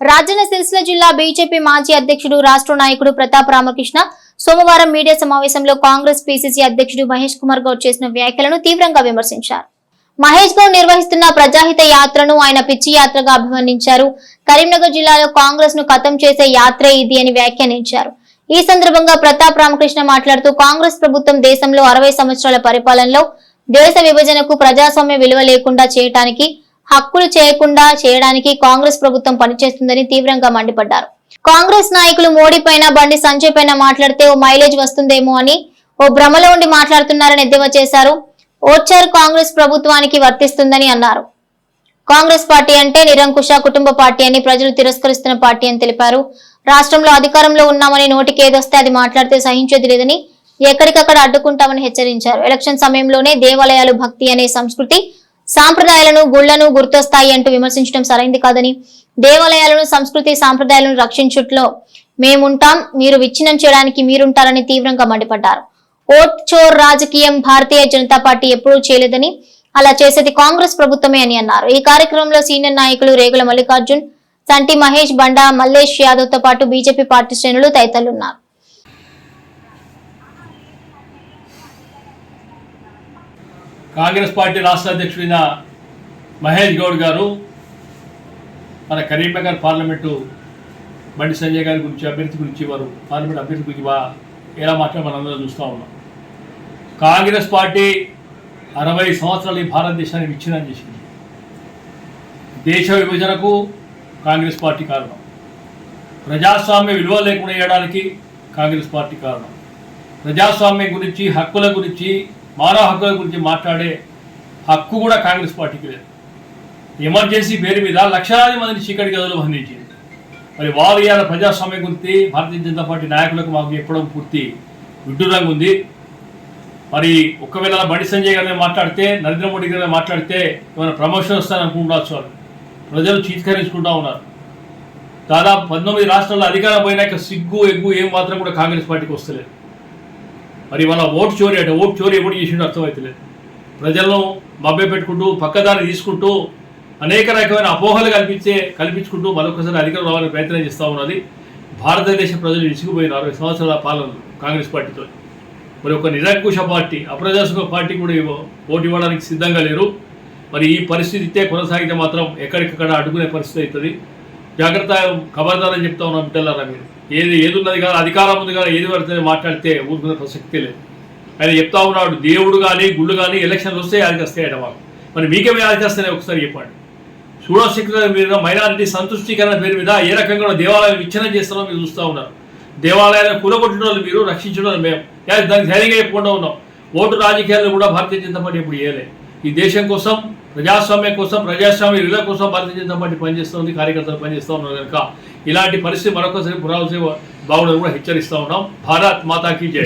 రాజన్న సిరిసిల్ల జిల్లా బీజేపీ మాజీ అధ్యక్షుడు రాష్ట్ర నాయకుడు ప్రతాప్ రామకృష్ణ సోమవారం మీడియా సమావేశంలో కాంగ్రెస్ పీసీసీ అధ్యక్షుడు మహేష్ కుమార్ గౌడ్ చేసిన వ్యాఖ్యలను తీవ్రంగా విమర్శించారు. మహేష్ గౌడ్ నిర్వహిస్తున్న ప్రజాహిత యాత్రను ఆయన పిచ్చి యాత్రగా అభివర్ణించారు. కరీంనగర్ జిల్లాలో కాంగ్రెస్ ను ఖతం చేసే యాత్రే ఇది అని వ్యాఖ్యానించారు. ఈ సందర్భంగా ప్రతాప్ రామకృష్ణ మాట్లాడుతూ కాంగ్రెస్ ప్రభుత్వం దేశంలో 60 సంవత్సరాల పరిపాలనలో దేశ విభజనకు ప్రజాస్వామ్య విలువ లేకుండా చేయడానికి హక్కులు చేయకుండా చేయడానికి కాంగ్రెస్ ప్రభుత్వం పనిచేస్తుందని తీవ్రంగా మండిపడ్డారు. కాంగ్రెస్ నాయకులు మోడీ పైన బండి సంజయ్ పైన మాట్లాడితే ఓ మైలేజ్ వస్తుందేమో అని ఓ భ్రమలో ఉండి మాట్లాడుతున్నారని ఎద్దేవా చేశారు. ఓచర్ కాంగ్రెస్ ప్రభుత్వానికి వర్తిస్తుందని అన్నారు. కాంగ్రెస్ పార్టీ అంటే నిరంకుశ కుటుంబ పార్టీ అని ప్రజలు తిరస్కరిస్తున్న పార్టీ అని తెలిపారు. రాష్ట్రంలో అధికారంలో ఉన్నామని నోటికి ఏదొస్తే అది మాట్లాడితే సహించేది లేదని ఎక్కడికక్కడ అడ్డుకుంటామని హెచ్చరించారు. ఎలక్షన్ సమయంలోనే దేవాలయాలు భక్తి అనే సంస్కృతి సాంప్రదాయాలను గుళ్లను గుర్తొస్తాయి అంటూ విమర్శించడం సరైంది కాదని, దేవాలయాలను సంస్కృతి సాంప్రదాయాలను రక్షించుట్లో మేముంటాం, మీరు విచ్ఛిన్నం చేయడానికి మీరుంటారని తీవ్రంగా మండిపడ్డారు. ఓట్ చోర్ రాజకీయం భారతీయ జనతా పార్టీ ఎప్పుడూ చేయలేదని, అలా చేసేది కాంగ్రెస్ ప్రభుత్వమే అని అన్నారు. ఈ కార్యక్రమంలో సీనియర్ నాయకులు రేగుల మల్లికార్జున్, సంటి మహేష్, బండా మల్లేష్ యాదవ్ తో పాటు బీజేపీ పార్టీ శ్రేణులు తదితరులున్నారు. కాంగ్రెస్ పార్టీ రాష్ట్ర అధ్యక్షుడైన మహేష్ గౌడ్ గారు మన కరీంనగర్ పార్లమెంటు బండి సంజయ్ గారి గురించి అభ్యర్థి గురించి వారు పార్లమెంట్ అభ్యర్థి గురించి ఎలా మాట్లాడి మనందరం చూస్తూ ఉన్నాం. కాంగ్రెస్ పార్టీ 60 సంవత్సరాలు ఈ భారతదేశాన్ని విచ్ఛిన్నం చేసింది. దేశ విభజనకు కాంగ్రెస్ పార్టీ కారణం, ప్రజాస్వామ్య విలువ లేకుండా చేయడానికి కాంగ్రెస్ పార్టీ కారణం, ప్రజాస్వామ్యం గురించి హక్కుల గురించి మానవ హక్కుల గురించి మాట్లాడే హక్కు కూడా కాంగ్రెస్ పార్టీకి లేదు. ఎమర్జెన్సీ పేరు మీద లక్షలాది మందిని చీకటి గదులు బంధించింది. మరి వారు ఇవాళ ప్రజాస్వామ్యం గురించి భారతీయ జనతా పార్టీ నాయకులకు మాకు చెప్పడం పూర్తి విడ్డూరంగా ఉంది. మరి ఒకవేళ బండి సంజయ్ గారి మాట్లాడితే, నరేంద్ర మోడీ గారి మాట్లాడితే ఏమైనా ప్రమోషన్ వస్తారనుకుంటున్నారు. వాళ్ళు ప్రజలు చీత్కరించుకుంటూ ఉన్నారు. దాదాపు 19 రాష్ట్రాల్లో అధికారం పోయినాక సిగ్గు ఎగ్గు ఏం మాత్రం కూడా కాంగ్రెస్ పార్టీకి వస్తలేదు. మరి వాళ్ళ ఓటు చోరీ అంటే ఓటు చోరీ ఎప్పుడు చేసిండో అర్థమవుతలేదు. ప్రజలను మభ్య పెట్టుకుంటూ పక్కదారి తీసుకుంటూ అనేక రకమైన అపోహలు కల్పించుకుంటూ మరొకసారి అధికారం రావాలని ప్రయత్నం చేస్తూ ఉన్నది. భారతదేశ ప్రజలు ఇసుకుపోయిన 60 సంవత్సరాల పాలన కాంగ్రెస్ పార్టీతో. మరి ఒక నిరంకుశ పార్టీ, అప్రజాస్వామిక పార్టీ కూడా ఓటు ఇవ్వడానికి సిద్ధంగా లేరు. మరి ఈ పరిస్థితి కొనసాగితే మాత్రం ఎక్కడికక్కడ అడ్డుకునే పరిస్థితి అవుతుంది. జాగ్రత్త, ఖబర్దారని చెప్తా ఉన్నాం బిడ్డలారా. మీరు ఏది ఉన్నది కానీ అధికారం ఉంది కానీ ఏది పడితే మాట్లాడితే ఊరుకునే ప్రసక్తి లేదు. ఆయన చెప్తా ఉన్నాడు, దేవుడు కానీ గుళ్ళు కానీ ఎలక్షన్లు వస్తే అది వస్తాయట వాళ్ళు. మరి మీకేమే అది వస్తాయని ఒకసారి చెప్పండి. సూడో సెక్యులర్ మీద మైనారిటీ సంతుష్టీకరణ పేరు మీద ఏ రకంగా దేవాలయాలు విచ్ఛిన్నం చేస్తారో మీరు చూస్తూ ఉన్నారు. దేవాలయాలను కూలగొట్టిన వాళ్ళు మీరు, రక్షించడం వాళ్ళు మేము. దానికి ధైర్యంగా చెప్పుకుంటూ ఉన్నాం. ఓటు రాజకీయాలను కూడా భారతీయ జనతా పార్టీ ఇప్పుడు చేయలే. ఈ దేశం కోసం, ప్రజాస్వామ్యం కోసం, ప్రజాస్వామ్య విలువ కోసం భారతీయ జనతా పార్టీ పనిచేస్తుంది, కార్యకర్తలు పనిచేస్తూ ఉన్నారు. కనుక ఇలాంటి పరిస్థితి మరొకసారి పురాల్సి బాగుండదు కూడా హెచ్చరిస్తూ ఉన్నాం. భారత్ మాతాకి జై.